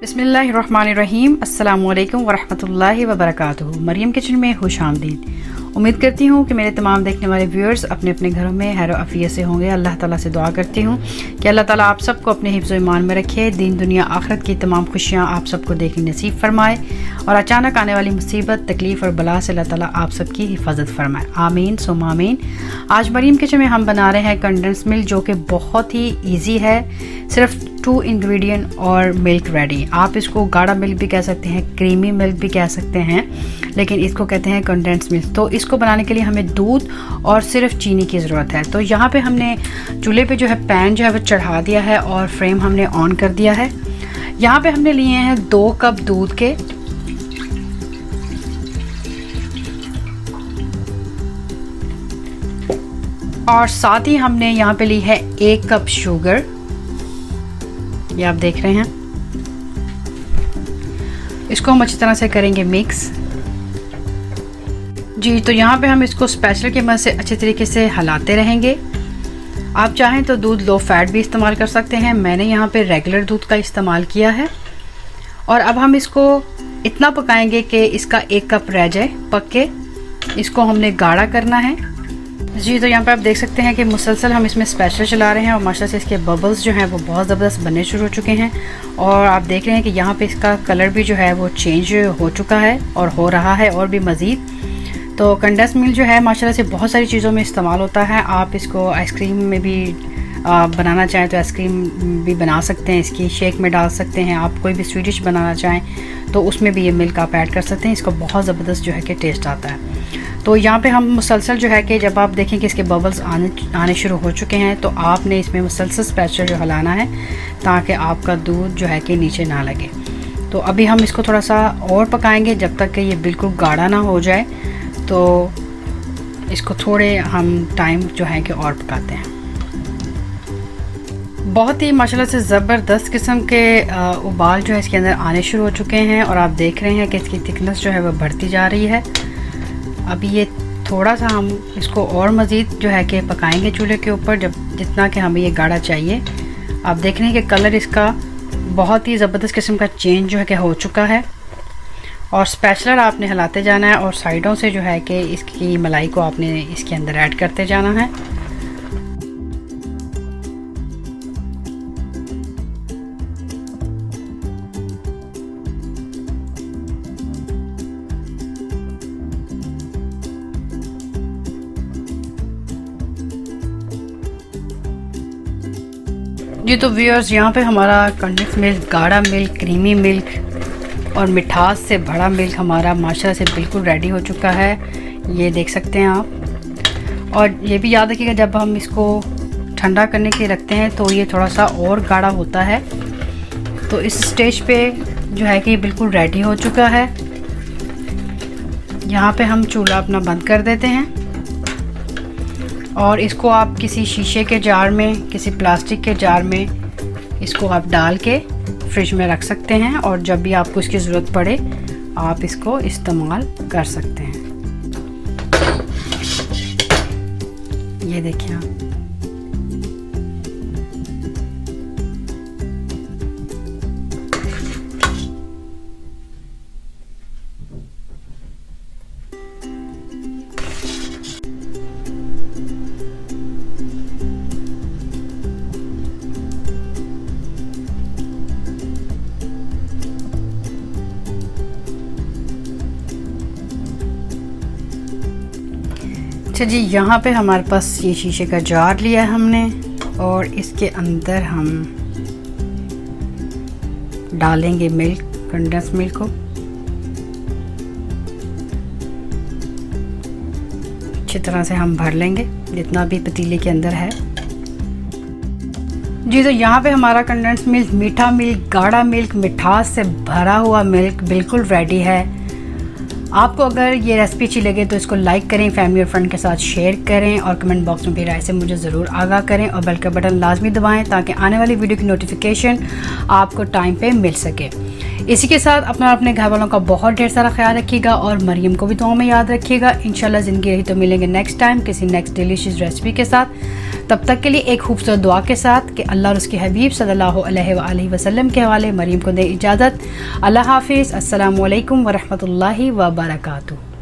बिस्मिल्लाहिर्रहमानिर्रहीम। अस्सलामु अलैकुम वरहमतुल्लाहि वबरकातुहू। मरियम किचन में खुश आमदीद। उम्मीद करती हूँ कि मेरे तमाम देखने वाले व्यूअर्स अपने अपने घरों में खैर आफियत से होंगे। अल्लाह ताला से दुआ करती हूँ कि अल्लाह ताला आप सबको अपने हिफ्ज़ ईमान में रखे, दीन दुनिया आखिरत की तमाम खुशियाँ आप सबको देखने नसीब फरमाए और अचानक आने वाली मुसीबत तकलीफ़ और बला से अल्लाह ताला आप सबकी हिफाजत फरमाए। आमीन सुम्मा आमीन। आज मरियम किचन में हम बना रहे हैं कंडेंस मिल्क, जो कि बहुत ही ईजी है। सिर्फ 2 इंग्रेडिएंट और मिल्क रेडी। आप इसको गाढ़ा मिल्क भी कह सकते हैं, क्रीमी मिल्क भी कह सकते हैं, लेकिन इसको कहते हैं कंडेंस मिल्क। तो इसको बनाने के लिए हमें दूध और सिर्फ चीनी की ज़रूरत है। तो यहाँ पे हमने चूल्हे पे जो है पैन जो है वो चढ़ा दिया है और फ्लेम हमने ऑन कर दिया है। यहाँ पे हमने लिए हैं 2 कप दूध के, और साथ ही हमने यहाँ पे ली है 1 कप शुगर। ये आप देख रहे हैं। इसको हम अच्छी तरह से करेंगे मिक्स जी। तो यहाँ पे हम इसको स्पैचुला की मदद से अच्छे तरीके से हिलाते रहेंगे। आप चाहें तो दूध लो फैट भी इस्तेमाल कर सकते हैं। मैंने यहाँ पे रेगुलर दूध का इस्तेमाल किया है। और अब हम इसको इतना पकाएंगे कि इसका 1 कप रह जाए पक के। इसको हमने गाढ़ा करना है जी। तो यहाँ पे आप देख सकते हैं कि मुसलसल हम इसमें स्पैचुला चला रहे हैं और माशाल्लाह से इसके बबल्स जो हैं वो बहुत ज़बरदस्त बनने शुरू हो चुके हैं। और आप देख रहे हैं कि यहाँ पे इसका कलर भी जो है वो चेंज हो चुका है और हो रहा है और भी मज़ीद। तो कंडेंस मिल्क जो है माशाल्लाह से बहुत सारी चीज़ों में इस्तेमाल होता है। आप इसको आइसक्रीम में भी बनाना चाहें तो आइसक्रीम भी बना सकते हैं, इसकी शेक में डाल सकते हैं। आप कोई भी स्वीट डिश बनाना चाहें तो उसमें भी ये मिल्क आप ऐड कर सकते हैं। इसका बहुत ज़बरदस्त जो है कि टेस्ट आता है। तो यहाँ पे हम मुसलसल जो है कि जब आप देखें कि इसके बबल्स आने शुरू हो चुके हैं तो आपने इसमें मुसलसल स्पैचुला जो हिलाना है ताकि आपका दूध जो है कि नीचे ना लगे। तो अभी हम इसको थोड़ा सा और पकाएंगे जब तक कि ये बिल्कुल गाढ़ा ना हो जाए। तो इसको थोड़े हम टाइम जो है कि और पकाते हैं। बहुत ही माशाल्लाह से ज़बरदस्त किस्म के उबाल जो है इसके अंदर आने शुरू हो चुके हैं और आप देख रहे हैं कि इसकी थिकनेस जो है वह बढ़ती जा रही है। अभी ये थोड़ा सा हम इसको और मज़ीद जो है कि पकाएंगे चूल्हे के ऊपर, जब जितना कि हमें ये गाढ़ा चाहिए। आप देख रहे हैं कि कलर इसका बहुत ही ज़बरदस्त किस्म का चेंज जो है कि हो चुका है। और स्पैचुला आपने हिलाते जाना है और साइडों से जो है कि इसकी मलाई को आपने इसके अंदर ऐड करते जाना है। जी तो व्यूअर्स, यहाँ पे हमारा कंडेंस मिल्क, गाढ़ा मिल्क, क्रीमी मिल्क और मिठास से भरा मिल्क हमारा माशाल्लाह से बिल्कुल रेडी हो चुका है। ये देख सकते हैं आप। और ये भी याद रखिएगा जब हम इसको ठंडा करने के लिए रखते हैं तो ये थोड़ा सा और गाढ़ा होता है। तो इस स्टेज पे जो है कि ये बिल्कुल रेडी हो चुका है। यहाँ पे हम चूल्हा अपना बंद कर देते हैं और इसको आप किसी शीशे के जार में, किसी प्लास्टिक के जार में इसको आप डाल के फ्रिज में रख सकते हैं और जब भी आपको इसकी ज़रूरत पड़े आप इसको इस्तेमाल कर सकते हैं। ये देखिए आप। अच्छा जी, यहाँ पे हमारे पास ये शीशे का जार लिया है हमने और इसके अंदर हम डालेंगे मिल्क, कंडेंस मिल्क को अच्छी तरह से हम भर लेंगे जितना भी पतीले के अंदर है जी। तो यहाँ पे हमारा कंडेंस मिल्क, मीठा मिल्क, गाढ़ा मिल्क, मिठास से भरा हुआ मिल्क बिल्कुल रेडी है। आपको अगर ये रेसिपी अच्छी लगे तो इसको लाइक करें, फैमिली और फ्रेंड के साथ शेयर करें और कमेंट बॉक्स में भी राय से मुझे ज़रूर आगाह करें और बेल का बटन लाजमी दबाएं ताकि आने वाली वीडियो की नोटिफिकेशन आपको टाइम पे मिल सके। इसी के साथ अपना अपने घर वालों का बहुत ढेर सारा ख्याल रखिएगा और मरियम को भी दुआ में याद रखिएगा। इंशाल्लाह ज़िंदगी रही तो मिलेंगे नेक्स्ट टाइम किसी नेक्स्ट डिलीशियस रेसिपी के साथ। तब तक के लिए एक खूबसूरत दुआ के साथ कि अल्लाह और उसके हबीब सल्लल्लाहु अलैहि वसल्लम के हवाले मरियम को दे इजाज़त। अल्लाह हाफिज़। अस्सलामु अलैकुम व रहमतुल्लाहि व बरकातुहू।